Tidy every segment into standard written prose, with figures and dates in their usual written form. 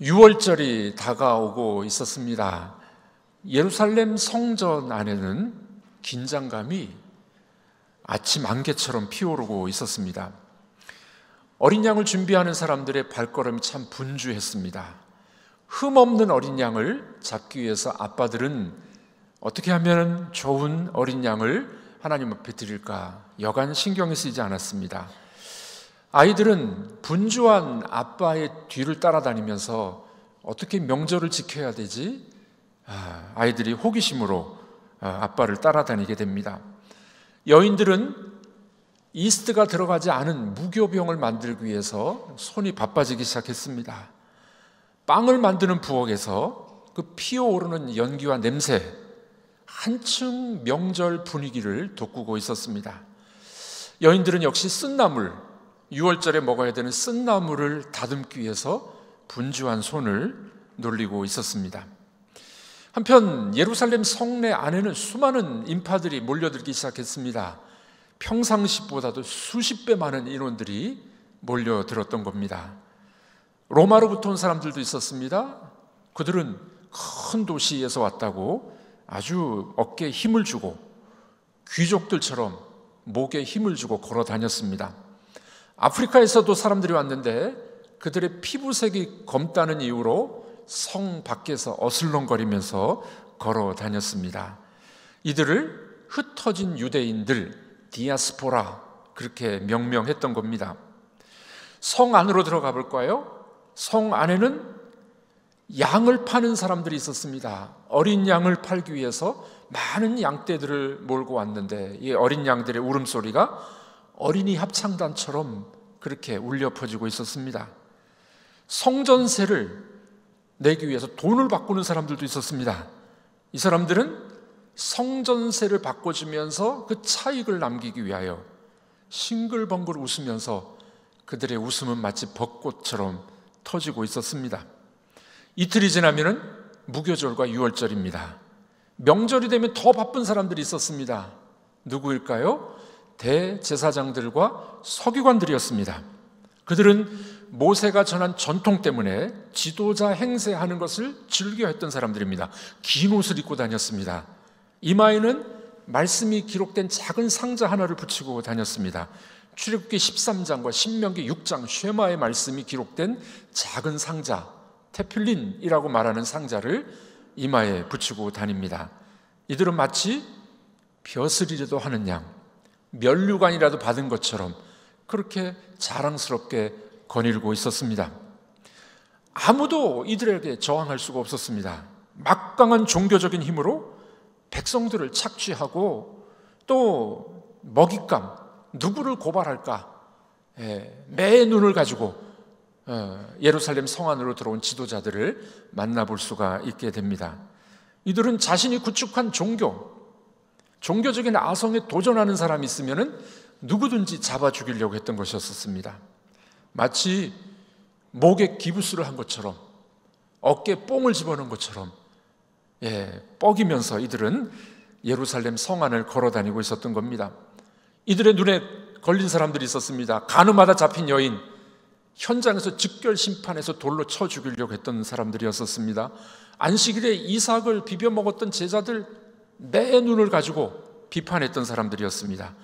6월절이 다가오고 있었습니다. 예루살렘 성전 안에는 긴장감이 아침 안개처럼 피어오르고 있었습니다. 어린 양을 준비하는 사람들의 발걸음이 참 분주했습니다. 흠없는 어린 양을 잡기 위해서 아빠들은 어떻게 하면 좋은 어린 양을 하나님 앞에 드릴까 여간 신경이 쓰이지 않았습니다. 아이들은 분주한 아빠의 뒤를 따라다니면서 어떻게 명절을 지켜야 되지? 아이들이 호기심으로 아빠를 따라다니게 됩니다. 여인들은 이스트가 들어가지 않은 무교병을 만들기 위해서 손이 바빠지기 시작했습니다. 빵을 만드는 부엌에서 그 피어오르는 연기와 냄새, 한층 명절 분위기를 돋구고 있었습니다. 여인들은 역시 쓴나물, 6월절에 먹어야 되는 쓴나물을 다듬기 위해서 분주한 손을 놀리고 있었습니다. 한편 예루살렘 성내 안에는 수많은 인파들이 몰려들기 시작했습니다. 평상시보다도 수십 배 많은 인원들이 몰려들었던 겁니다. 로마로부터 온 사람들도 있었습니다. 그들은 큰 도시에서 왔다고 아주 어깨에 힘을 주고 귀족들처럼 목에 힘을 주고 걸어 다녔습니다. 아프리카에서도 사람들이 왔는데 그들의 피부색이 검다는 이유로 성 밖에서 어슬렁거리면서 걸어 다녔습니다. 이들을 흩어진 유대인들, 디아스포라, 그렇게 명명했던 겁니다. 성 안으로 들어가 볼까요? 성 안에는 양을 파는 사람들이 있었습니다. 어린 양을 팔기 위해서 많은 양떼들을 몰고 왔는데 이 어린 양들의 울음소리가 어린이 합창단처럼 그렇게 울려 퍼지고 있었습니다. 성전세를 내기 위해서 돈을 바꾸는 사람들도 있었습니다. 이 사람들은 성전세를 바꿔주면서 그 차익을 남기기 위하여 싱글벙글 웃으면서 그들의 웃음은 마치 벚꽃처럼 터지고 있었습니다. 이틀이 지나면은 무교절과 유월절입니다. 명절이 되면 더 바쁜 사람들이 있었습니다. 누구일까요? 대제사장들과 서기관들이었습니다. 그들은 모세가 전한 전통 때문에 지도자 행세하는 것을 즐겨했던 사람들입니다. 긴 옷을 입고 다녔습니다. 이마에는 말씀이 기록된 작은 상자 하나를 붙이고 다녔습니다. 출애굽기 13장과 신명기 6장 쉐마의 말씀이 기록된 작은 상자, 테필린이라고 말하는 상자를 이마에 붙이고 다닙니다. 이들은 마치 벼슬이라도 하는 양, 면류관이라도 받은 것처럼 그렇게 자랑스럽게 거닐고 있었습니다. 아무도 이들에게 저항할 수가 없었습니다. 막강한 종교적인 힘으로 백성들을 착취하고 또 먹잇감, 누구를 고발할까? 매의 눈을 가지고 예루살렘 성 안으로 들어온 지도자들을 만나볼 수가 있게 됩니다. 이들은 자신이 구축한 종교적인 아성에 도전하는 사람이 있으면 누구든지 잡아 죽이려고 했던 것이었습니다. 마치 목에 기부스를 한 것처럼 어깨에 뽕을 집어넣은 것처럼 뻐기면서 이들은 예루살렘 성 안을 걸어다니고 있었던 겁니다. 이들의 눈에 걸린 사람들이 있었습니다. 가늠하다 잡힌 여인, 현장에서 즉결 심판해서 돌로 쳐 죽이려고 했던 사람들이었습니다. 안식일에 이삭을 비벼 먹었던 제자들 매 눈을 가지고 비판했던 사람들이었습니다.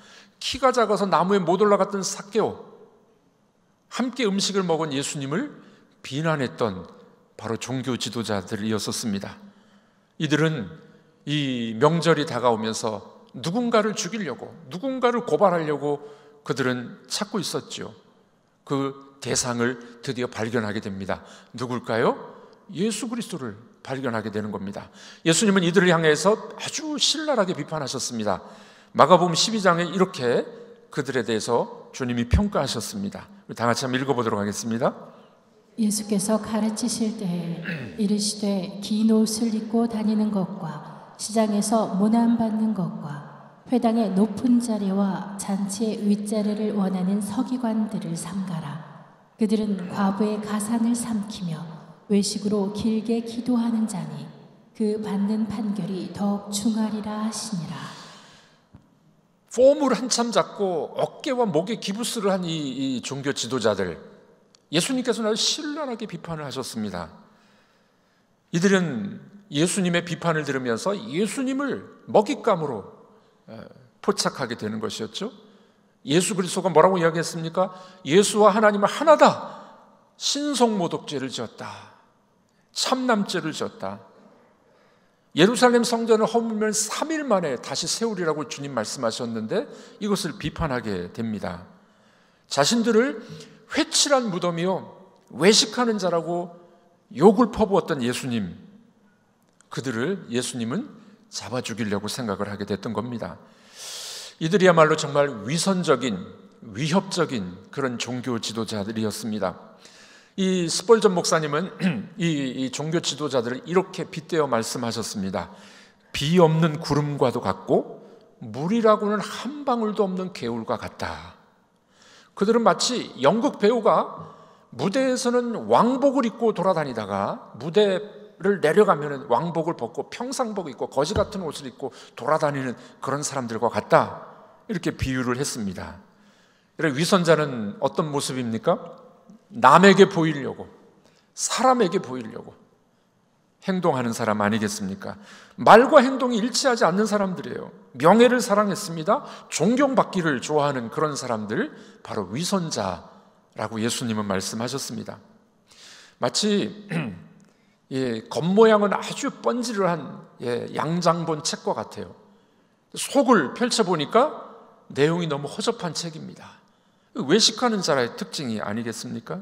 키가 작아서 나무에 못 올라갔던 삭개오, 함께 음식을 먹은 예수님을 비난했던 바로 종교 지도자들이었습니다. 이들은 이 명절이 다가오면서 누군가를 죽이려고, 누군가를 고발하려고 그들은 찾고 있었죠. 그 대상을 드디어 발견하게 됩니다. 누굴까요? 예수 그리스도를 발견하게 되는 겁니다. 예수님은 이들을 향해서 아주 신랄하게 비판하셨습니다. 마가복음 12장에 이렇게 그들에 대해서 주님이 평가하셨습니다. 다 같이 한번 읽어보도록 하겠습니다. 예수께서 가르치실 때에 이르시되 긴 옷을 입고 다니는 것과 시장에서 모난받는 것과 회당의 높은 자리와 잔치의 윗자리를 원하는 서기관들을 삼가라. 그들은 과부의 가산을 삼키며 외식으로 길게 기도하는 자니 그 받는 판결이 더욱 중하리라 하시니라. 폼을 한참 잡고 어깨와 목에 기부스를 한 이 종교 지도자들, 예수님께서는 아주 신랄하게 비판을 하셨습니다. 이들은 예수님의 비판을 들으면서 예수님을 먹잇감으로 포착하게 되는 것이었죠. 예수 그리스도가 뭐라고 이야기했습니까? 예수와 하나님은 하나다. 신성모독죄를 지었다. 참남죄를 지었다. 예루살렘 성전을 허물면 3일 만에 다시 세우리라고 주님 말씀하셨는데 이것을 비판하게 됩니다. 자신들을 회칠한 무덤이요 외식하는 자라고 욕을 퍼부었던 예수님, 그들을 예수님은 잡아 죽이려고 생각을 하게 됐던 겁니다. 이들이야말로 정말 위선적인, 위협적인 그런 종교 지도자들이었습니다. 이 스펄전 목사님은 이 종교 지도자들을 이렇게 빗대어 말씀하셨습니다. 비 없는 구름과도 같고 물이라고는 한 방울도 없는 개울과 같다. 그들은 마치 연극 배우가 무대에서는 왕복을 입고 돌아다니다가 무대를 내려가면 왕복을 벗고 평상복 입고 거지 같은 옷을 입고 돌아다니는 그런 사람들과 같다. 이렇게 비유를 했습니다. 위선자는 어떤 모습입니까? 남에게 보이려고, 사람에게 보이려고 행동하는 사람 아니겠습니까? 말과 행동이 일치하지 않는 사람들이에요. 명예를 사랑했습니다. 존경받기를 좋아하는 그런 사람들, 바로 위선자라고 예수님은 말씀하셨습니다. 마치 겉모양은 아주 번지르한 양장본 책과 같아요. 속을 펼쳐보니까 내용이 너무 허접한 책입니다. 외식하는 자의 특징이 아니겠습니까?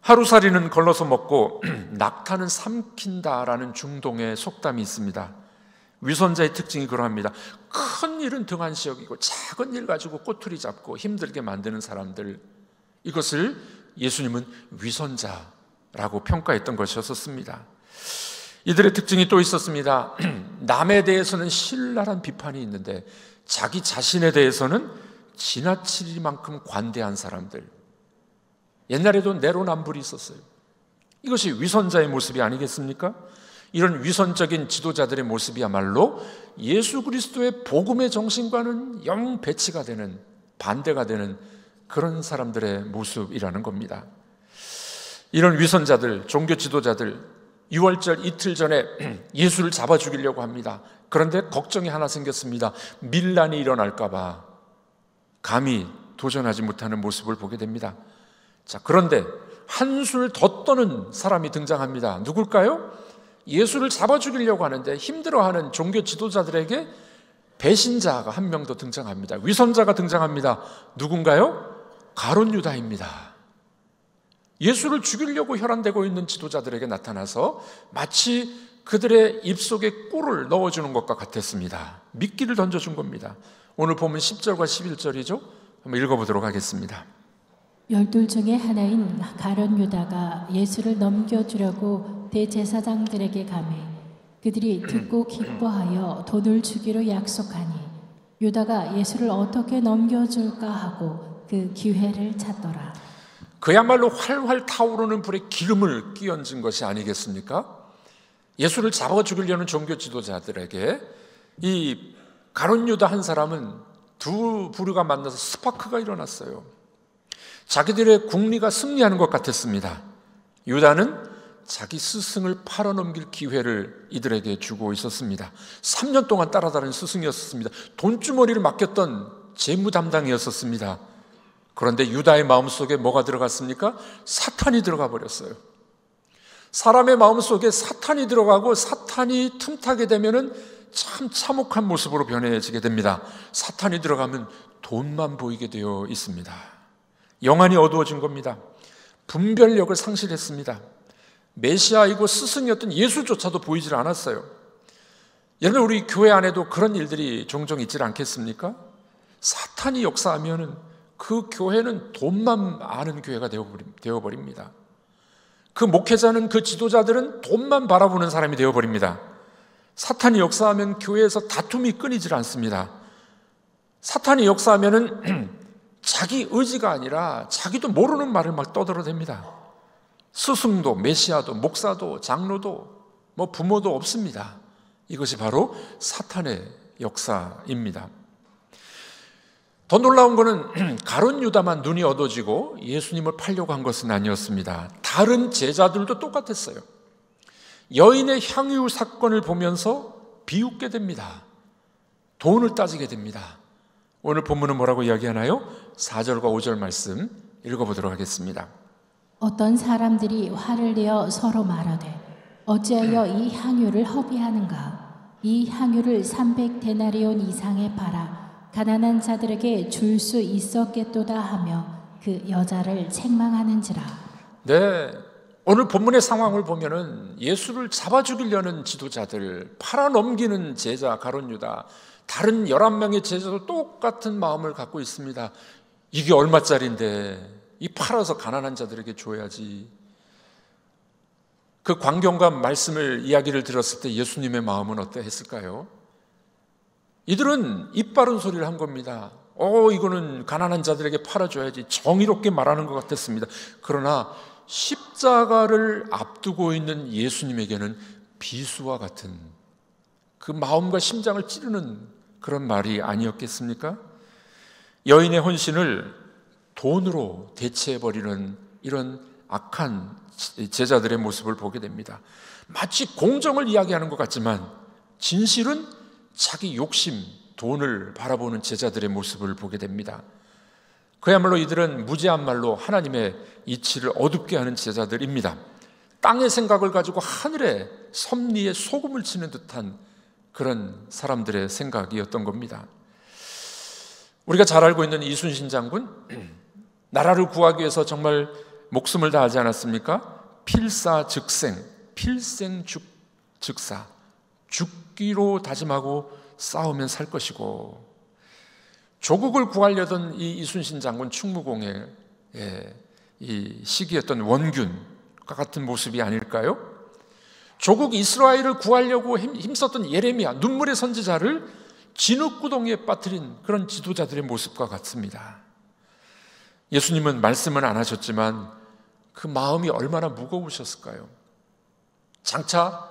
하루살이는 걸러서 먹고 낙타는 삼킨다라는 중동의 속담이 있습니다. 위선자의 특징이 그러합니다. 큰 일은 등한시 여기고 작은 일 가지고 꼬투리 잡고 힘들게 만드는 사람들, 이것을 예수님은 위선자라고 평가했던 것이었습니다. 이들의 특징이 또 있었습니다. 남에 대해서는 신랄한 비판이 있는데 자기 자신에 대해서는 지나치리만큼 관대한 사람들. 옛날에도 내로남불이 있었어요. 이것이 위선자의 모습이 아니겠습니까? 이런 위선적인 지도자들의 모습이야말로 예수 그리스도의 복음의 정신과는 영 배치가 되는, 반대가 되는 그런 사람들의 모습이라는 겁니다. 이런 위선자들, 종교 지도자들, 6월절 이틀 전에 예수를 잡아 죽이려고 합니다. 그런데 걱정이 하나 생겼습니다. 밀란이 일어날까 봐 감히 도전하지 못하는 모습을 보게 됩니다. 자, 그런데 한술 더 떠는 사람이 등장합니다. 누굴까요? 예수를 잡아 죽이려고 하는데 힘들어하는 종교 지도자들에게 배신자가 한 명 더 등장합니다. 위선자가 등장합니다. 누군가요? 가룟 유다입니다. 예수를 죽이려고 혈안되고 있는 지도자들에게 나타나서 마치 그들의 입속에 꿀을 넣어주는 것과 같았습니다. 미끼를 던져준 겁니다. 오늘 보면 10절과 11절이죠. 한번 읽어보도록 하겠습니다. 12 중에 하나인 가룟 유다가 예수를 넘겨주려고 대제사장들에게 가매 그들이 듣고 기뻐하여 돈을 주기로 약속하니 유다가 예수를 어떻게 넘겨줄까 하고 그 기회를 찾더라. 그야말로 활활 타오르는 불에 기름을 끼얹은 것이 아니겠습니까? 예수를 잡아 죽이려는 종교 지도자들에게 이 가룟 유다 한 사람은 두 부류가 만나서 스파크가 일어났어요. 자기들의 국리가 승리하는 것 같았습니다. 유다는 자기 스승을 팔아넘길 기회를 이들에게 주고 있었습니다. 3년 동안 따라다니는 스승이었습니다. 돈주머니를 맡겼던 재무 담당이었습니다. 그런데 유다의 마음속에 뭐가 들어갔습니까? 사탄이 들어가 버렸어요. 사람의 마음속에 사탄이 들어가고 사탄이 틈타게 되면은 참 참혹한 모습으로 변해지게 됩니다. 사탄이 들어가면 돈만 보이게 되어 있습니다. 영안이 어두워진 겁니다. 분별력을 상실했습니다. 메시아이고 스승이었던 예수조차도 보이질 않았어요. 여러분, 우리 교회 안에도 그런 일들이 종종 있지 않겠습니까? 사탄이 역사하면은 그 교회는 돈만 아는 교회가 되어버립니다. 그 목회자는, 그 지도자들은 돈만 바라보는 사람이 되어버립니다. 사탄이 역사하면 교회에서 다툼이 끊이질 않습니다. 사탄이 역사하면은 자기 의지가 아니라 자기도 모르는 말을 막 떠들어댑니다. 스승도, 메시아도, 목사도, 장로도, 부모도 없습니다. 이것이 바로 사탄의 역사입니다. 더 놀라운 것은 가룟 유다만 눈이 어두워지고 예수님을 팔려고 한 것은 아니었습니다. 다른 제자들도 똑같았어요. 여인의 향유 사건을 보면서 비웃게 됩니다. 돈을 따지게 됩니다. 오늘 본문은 뭐라고 이야기하나요? 4절과 5절 말씀 읽어보도록 하겠습니다. 어떤 사람들이 화를 내어 서로 말하되 어찌하여 이 향유를 허비하는가? 이 향유를 300데나리온 이상에 팔아 가난한 자들에게 줄 수 있었겠도다 하며 그 여자를 책망하는지라. 네, 오늘 본문의 상황을 보면은 예수를 잡아 죽이려는 지도자들, 팔아넘기는 제자 가룟 유다, 다른 11명의 제자도 똑같은 마음을 갖고 있습니다. 이게 얼마짜린데 이 팔아서 가난한 자들에게 줘야지. 그 광경과 말씀을 이야기를 들었을 때 예수님의 마음은 어떠했을까요? 이들은 입 바른 소리를 한 겁니다. 이거는 가난한 자들에게 팔아줘야지. 정의롭게 말하는 것 같았습니다. 그러나 십자가를 앞두고 있는 예수님에게는 비수와 같은 그 마음과 심장을 찌르는 그런 말이 아니었겠습니까? 여인의 헌신을 돈으로 대체해버리는 이런 악한 제자들의 모습을 보게 됩니다. 마치 공정을 이야기하는 것 같지만 진실은 자기 욕심, 돈을 바라보는 제자들의 모습을 보게 됩니다. 그야말로 이들은 무지한 말로 하나님의 이치를 어둡게 하는 제자들입니다. 땅의 생각을 가지고 하늘의 섭리에 소금을 치는 듯한 그런 사람들의 생각이었던 겁니다. 우리가 잘 알고 있는 이순신 장군, 나라를 구하기 위해서 정말 목숨을 다하지 않았습니까? 필사즉생, 필생즉사, 죽기로 다짐하고 싸우면 살 것이고, 조국을 구하려던 이 이순신 장군 충무공의 이 시기였던 원균과 같은 모습이 아닐까요? 조국 이스라엘을 구하려고 힘썼던 예레미야, 눈물의 선지자를 진흙구덩이에 빠뜨린 그런 지도자들의 모습과 같습니다. 예수님은 말씀은 안 하셨지만 그 마음이 얼마나 무거우셨을까요? 장차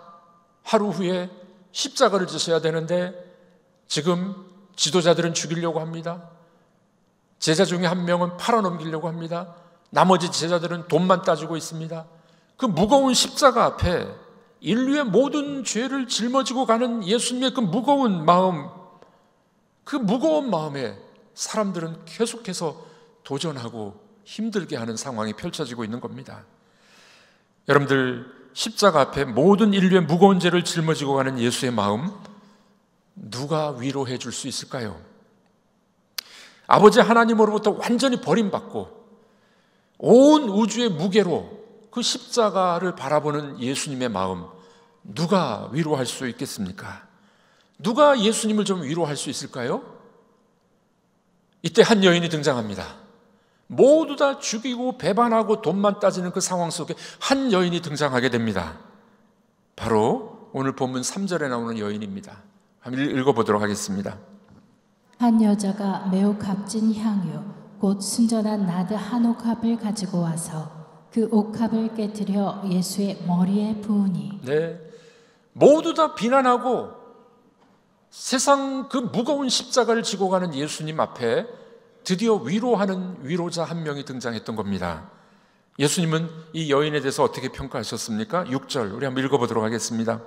하루 후에 십자가를 지셔야 되는데 지금 지도자들은 죽이려고 합니다. 제자 중에 한 명은 팔아넘기려고 합니다. 나머지 제자들은 돈만 따지고 있습니다. 그 무거운 십자가 앞에 인류의 모든 죄를 짊어지고 가는 예수님의 그 무거운 마음, 그 무거운 마음에 사람들은 계속해서 도전하고 힘들게 하는 상황이 펼쳐지고 있는 겁니다. 여러분들, 십자가 앞에 모든 인류의 무거운 죄를 짊어지고 가는 예수의 마음, 누가 위로해 줄 수 있을까요? 아버지 하나님으로부터 완전히 버림받고 온 우주의 무게로 그 십자가를 바라보는 예수님의 마음, 누가 위로할 수 있겠습니까? 누가 예수님을 좀 위로할 수 있을까요? 이때 한 여인이 등장합니다. 모두 다 죽이고 배반하고 돈만 따지는 그 상황 속에 한 여인이 등장하게 됩니다. 바로 오늘 본문 3절에 나오는 여인입니다. 한번 읽어보도록 하겠습니다. 한 여자가 매우 값진 향유 곧 순전한 나드 한 옥합을 가지고 와서 그 옥합을 깨뜨려 예수의 머리에 부으니. 네, 모두 다 비난하고 세상 그 무거운 십자가를 지고 가는 예수님 앞에 드디어 위로하는 위로자 한 명이 등장했던 겁니다. 예수님은 이 여인에 대해서 어떻게 평가하셨습니까? 6절 우리 한번 읽어보도록 하겠습니다.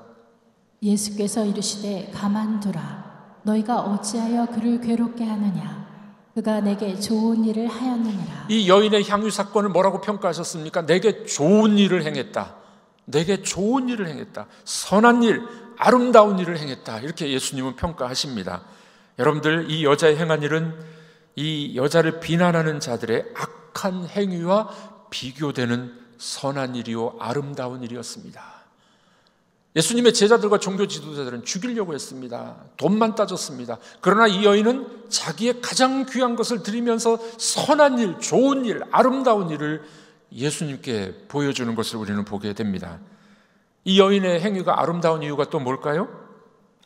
예수께서 이르시되 가만두라. 너희가 어찌하여 그를 괴롭게 하느냐. 그가 내게 좋은 일을 하였느니라. 이 여인의 향유 사건을 뭐라고 평가하셨습니까? 내게 좋은 일을 행했다. 내게 좋은 일을 행했다. 선한 일, 아름다운 일을 행했다. 이렇게 예수님은 평가하십니다. 여러분들, 이 여자의 행한 일은 이 여자를 비난하는 자들의 악한 행위와 비교되는 선한 일이요 아름다운 일이었습니다. 예수님의 제자들과 종교 지도자들은 죽이려고 했습니다. 돈만 따졌습니다. 그러나 이 여인은 자기의 가장 귀한 것을 드리면서 선한 일, 좋은 일, 아름다운 일을 예수님께 보여주는 것을 우리는 보게 됩니다. 이 여인의 행위가 아름다운 이유가 또 뭘까요?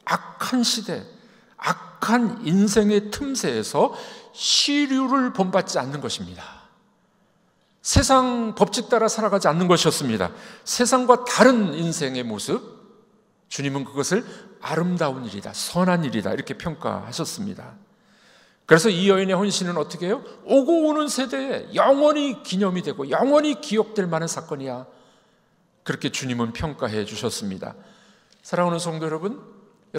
악한 시대, 악한 인생의 틈새에서 시류를 본받지 않는 것입니다. 세상 법칙 따라 살아가지 않는 것이었습니다. 세상과 다른 인생의 모습, 주님은 그것을 아름다운 일이다, 선한 일이다 이렇게 평가하셨습니다. 그래서 이 여인의 헌신은 어떻게 해요? 오고 오는 세대에 영원히 기념이 되고 영원히 기억될 만한 사건이야. 그렇게 주님은 평가해 주셨습니다. 사랑하는 성도 여러분,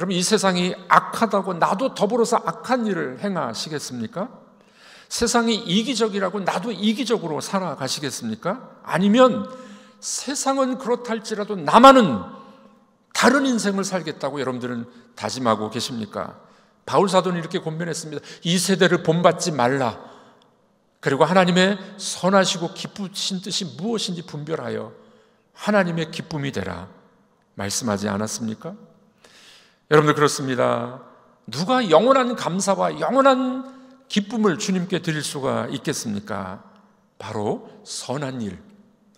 이 세상이 악하다고 나도 더불어서 악한 일을 행하시겠습니까? 세상이 이기적이라고 나도 이기적으로 살아가시겠습니까? 아니면 세상은 그렇다 할지라도 나만은 다른 인생을 살겠다고 여러분들은 다짐하고 계십니까? 바울 사도는 이렇게 권면했습니다. 이 세대를 본받지 말라. 그리고 하나님의 선하시고 기쁘신 뜻이 무엇인지 분별하여 하나님의 기쁨이 되라 말씀하지 않았습니까? 여러분들 그렇습니다. 누가 영원한 감사와 영원한 기쁨을 주님께 드릴 수가 있겠습니까? 바로 선한 일,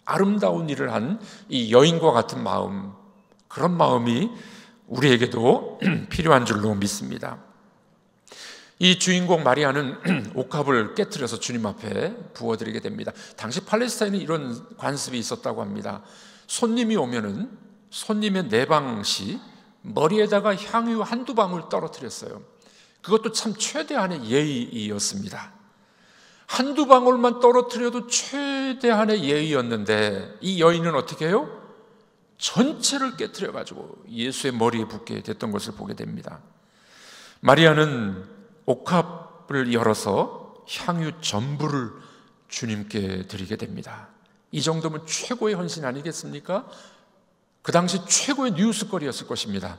아름다운 일을 한 이 여인과 같은 마음, 그런 마음이 우리에게도 필요한 줄로 믿습니다. 이 주인공 마리아는 옥합을 깨트려서 주님 앞에 부어드리게 됩니다. 당시 팔레스타인은 이런 관습이 있었다고 합니다. 손님이 오면은 손님의 내방시 머리에다가 향유 한두 방울 떨어뜨렸어요. 그것도 참 최대한의 예의였습니다. 한두 방울만 떨어뜨려도 최대한의 예의였는데 이 여인은 어떻게 해요? 전체를 깨트려가지고 예수의 머리에 붓게 됐던 것을 보게 됩니다. 마리아는 옥합을 열어서 향유 전부를 주님께 드리게 됩니다. 이 정도면 최고의 헌신 아니겠습니까? 그 당시 최고의 뉴스거리였을 것입니다.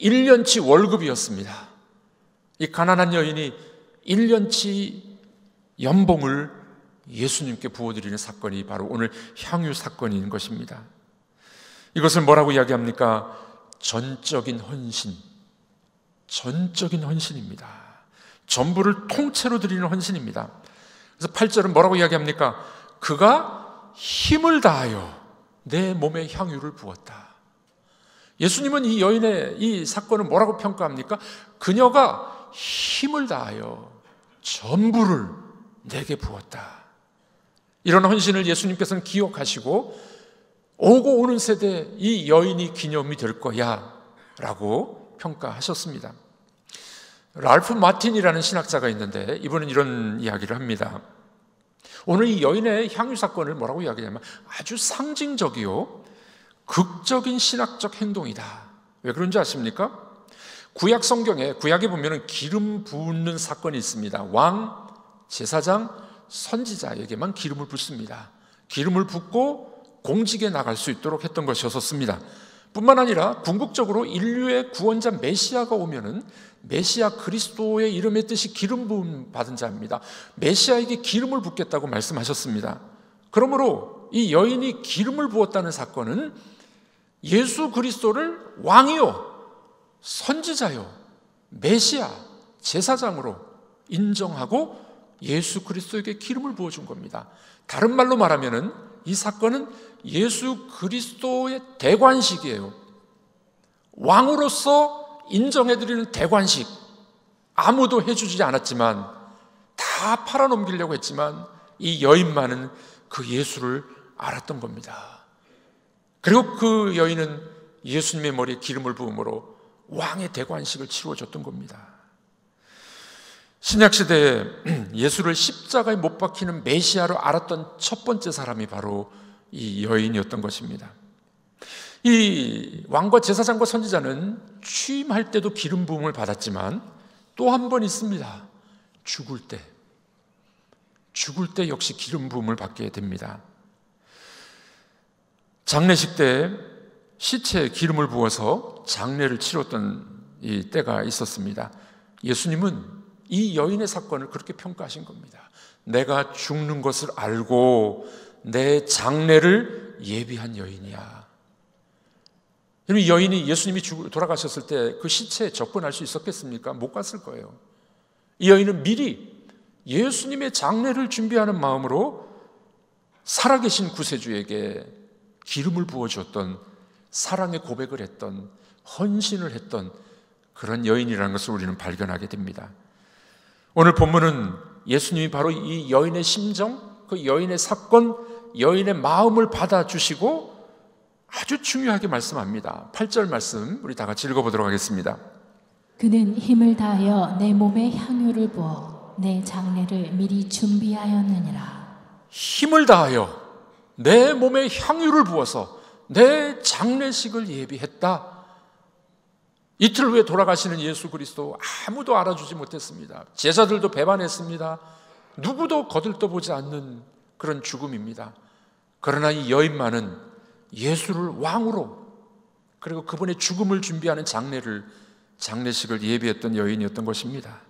1년치 월급이었습니다. 이 가난한 여인이 1년치 연봉을 예수님께 부어드리는 사건이 바로 오늘 향유 사건인 것입니다. 이것을 뭐라고 이야기합니까? 전적인 헌신, 전적인 헌신입니다. 전부를 통째로 드리는 헌신입니다. 그래서 8절은 뭐라고 이야기합니까? 그가 힘을 다하여 내 몸에 향유를 부었다. 예수님은 이 여인의 이 사건을 뭐라고 평가합니까? 그녀가 힘을 다하여 전부를 내게 부었다. 이런 헌신을 예수님께서는 기억하시고 오고 오는 세대에 이 여인이 기념이 될 거야 라고 평가하셨습니다. 랄프 마틴이라는 신학자가 있는데 이분은 이런 이야기를 합니다. 오늘 이 여인의 향유 사건을 뭐라고 이야기하냐면 아주 상징적이요 극적인 신학적 행동이다. 왜 그런지 아십니까? 구약 성경에, 구약에 보면 기름 붓는 사건이 있습니다. 왕, 제사장, 선지자에게만 기름을 붓습니다. 기름을 붓고 공직에 나갈 수 있도록 했던 것이었습니다. 뿐만 아니라 궁극적으로 인류의 구원자 메시아가 오면은 메시아 그리스도의 이름의 뜻이 기름 부음 받은 자입니다. 메시아에게 기름을 붓겠다고 말씀하셨습니다. 그러므로 이 여인이 기름을 부었다는 사건은 예수 그리스도를 왕이요, 선지자요, 메시아, 제사장으로 인정하고 예수 그리스도에게 기름을 부어준 겁니다. 다른 말로 말하면은 이 사건은 예수 그리스도의 대관식이에요. 왕으로서 인정해드리는 대관식. 아무도 해주지 않았지만 다 팔아넘기려고 했지만 이 여인만은 그 예수를 알았던 겁니다. 그리고 그 여인은 예수님의 머리에 기름을 부음으로 왕의 대관식을 치루어줬던 겁니다. 신약시대에 예수를 십자가에 못 박히는 메시아로 알았던 첫 번째 사람이 바로 이 여인이었던 것입니다. 이 왕과 제사장과 선지자는 취임할 때도 기름 부음을 받았지만 또 한 번 있습니다. 죽을 때 역시 기름 부음을 받게 됩니다. 장례식 때 시체에 기름을 부어서 장례를 치렀던 이 때가 있었습니다. 예수님은 이 여인의 사건을 그렇게 평가하신 겁니다. 내가 죽는 것을 알고 내 장례를 예비한 여인이야. 이 여인이 예수님이 돌아가셨을 때 그 시체에 접근할 수 있었겠습니까? 못 갔을 거예요. 이 여인은 미리 예수님의 장례를 준비하는 마음으로 살아계신 구세주에게 기름을 부어주었던, 사랑의 고백을 했던, 헌신을 했던 그런 여인이라는 것을 우리는 발견하게 됩니다. 오늘 본문은 예수님이 바로 이 여인의 심정, 그 여인의 사건, 여인의 마음을 받아주시고 아주 중요하게 말씀합니다. 8절 말씀 우리 다 같이 읽어보도록 하겠습니다. 그는 힘을 다하여 내 몸에 향유를 부어 내 장례를 미리 준비하였느니라. 힘을 다하여 내 몸에 향유를 부어서 내 장례식을 예비했다. 이틀 후에 돌아가시는 예수 그리스도 아무도 알아주지 못했습니다. 제자들도 배반했습니다. 누구도 거들떠보지 않는 그런 죽음입니다. 그러나 이 여인만은 예수를 왕으로, 그리고 그분의 죽음을 준비하는 장례식을 예비했던 여인이었던 것입니다.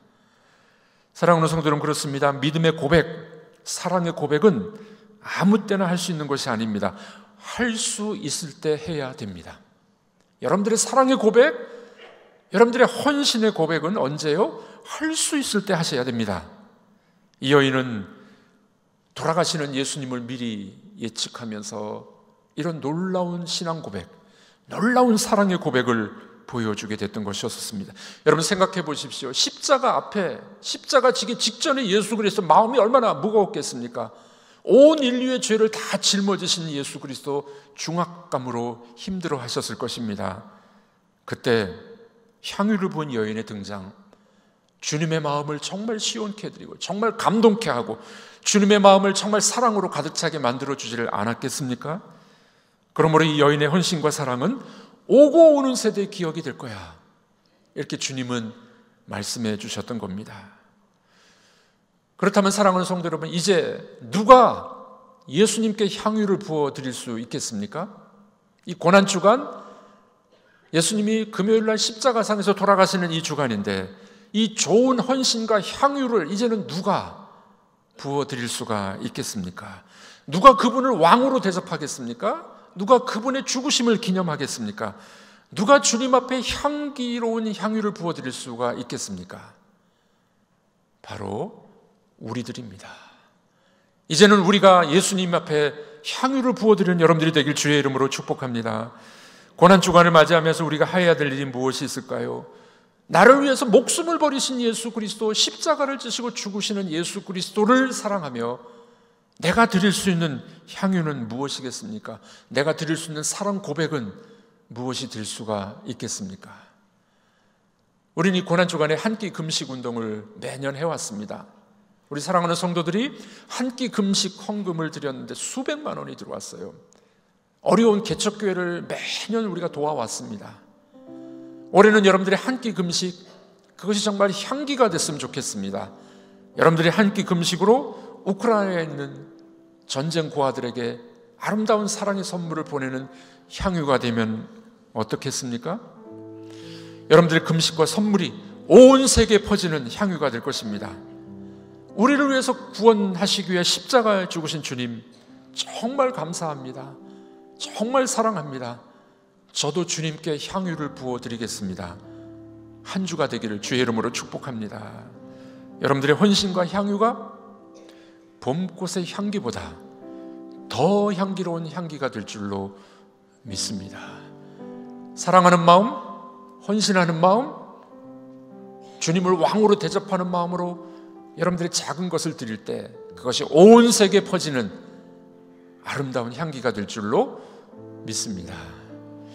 사랑하는 성도 여러분, 그렇습니다. 믿음의 고백, 사랑의 고백은 아무 때나 할 수 있는 것이 아닙니다. 할 수 있을 때 해야 됩니다. 여러분들의 사랑의 고백, 여러분들의 헌신의 고백은 언제요? 할 수 있을 때 하셔야 됩니다. 이 여인은 돌아가시는 예수님을 미리 예측하면서 이런 놀라운 신앙 고백, 놀라운 사랑의 고백을 보여주게 됐던 것이었습니다. 여러분 생각해 보십시오. 십자가 앞에, 십자가 지기 직전에 예수 그리스도 마음이 얼마나 무거웠겠습니까? 온 인류의 죄를 다 짊어지신 예수 그리스도 중압감으로 힘들어 하셨을 것입니다. 그때 향유를 본 여인의 등장, 주님의 마음을 정말 시원케 해드리고 정말 감동케 하고 주님의 마음을 정말 사랑으로 가득 차게 만들어주지를 않았겠습니까? 그러므로 이 여인의 헌신과 사랑은 오고 오는 세대의 기억이 될 거야, 이렇게 주님은 말씀해 주셨던 겁니다. 그렇다면 사랑하는 성도 여러분, 이제 누가 예수님께 향유를 부어드릴 수 있겠습니까? 이 고난주간, 예수님이 금요일날 십자가상에서 돌아가시는 이 주간인데 이 좋은 헌신과 향유를 이제는 누가 부어드릴 수가 있겠습니까? 누가 그분을 왕으로 대접하겠습니까? 누가 그분의 죽으심을 기념하겠습니까? 누가 주님 앞에 향기로운 향유를 부어드릴 수가 있겠습니까? 바로 우리들입니다. 이제는 우리가 예수님 앞에 향유를 부어드리는 여러분들이 되길 주의 이름으로 축복합니다. 고난주간을 맞이하면서 우리가 해야 될 일이 무엇이 있을까요? 나를 위해서 목숨을 버리신 예수 그리스도, 십자가를 지시고 죽으시는 예수 그리스도를 사랑하며 내가 드릴 수 있는 향유는 무엇이겠습니까? 내가 드릴 수 있는 사랑 고백은 무엇이 될 수가 있겠습니까? 우리는 이 고난주간에 한 끼 금식 운동을 매년 해왔습니다. 우리 사랑하는 성도들이 한 끼 금식 헌금을 드렸는데 수백만 원이 들어왔어요. 어려운 개척교회를 매년 우리가 도와왔습니다. 올해는 여러분들의 한 끼 금식, 그것이 정말 향기가 됐으면 좋겠습니다. 여러분들이 한 끼 금식으로 우크라이나에 있는 전쟁 고아들에게 아름다운 사랑의 선물을 보내는 향유가 되면 어떻겠습니까? 여러분들의 금식과 선물이 온 세계에 퍼지는 향유가 될 것입니다. 우리를 위해서 구원하시기 위해 십자가에 죽으신 주님 정말 감사합니다. 정말 사랑합니다. 저도 주님께 향유를 부어드리겠습니다. 한 주가 되기를 주의 이름으로 축복합니다. 여러분들의 헌신과 향유가 봄꽃의 향기보다 더 향기로운 향기가 될 줄로 믿습니다. 사랑하는 마음, 헌신하는 마음, 주님을 왕으로 대접하는 마음으로 여러분들이 작은 것을 드릴 때 그것이 온 세계에 퍼지는 아름다운 향기가 될 줄로 믿습니다.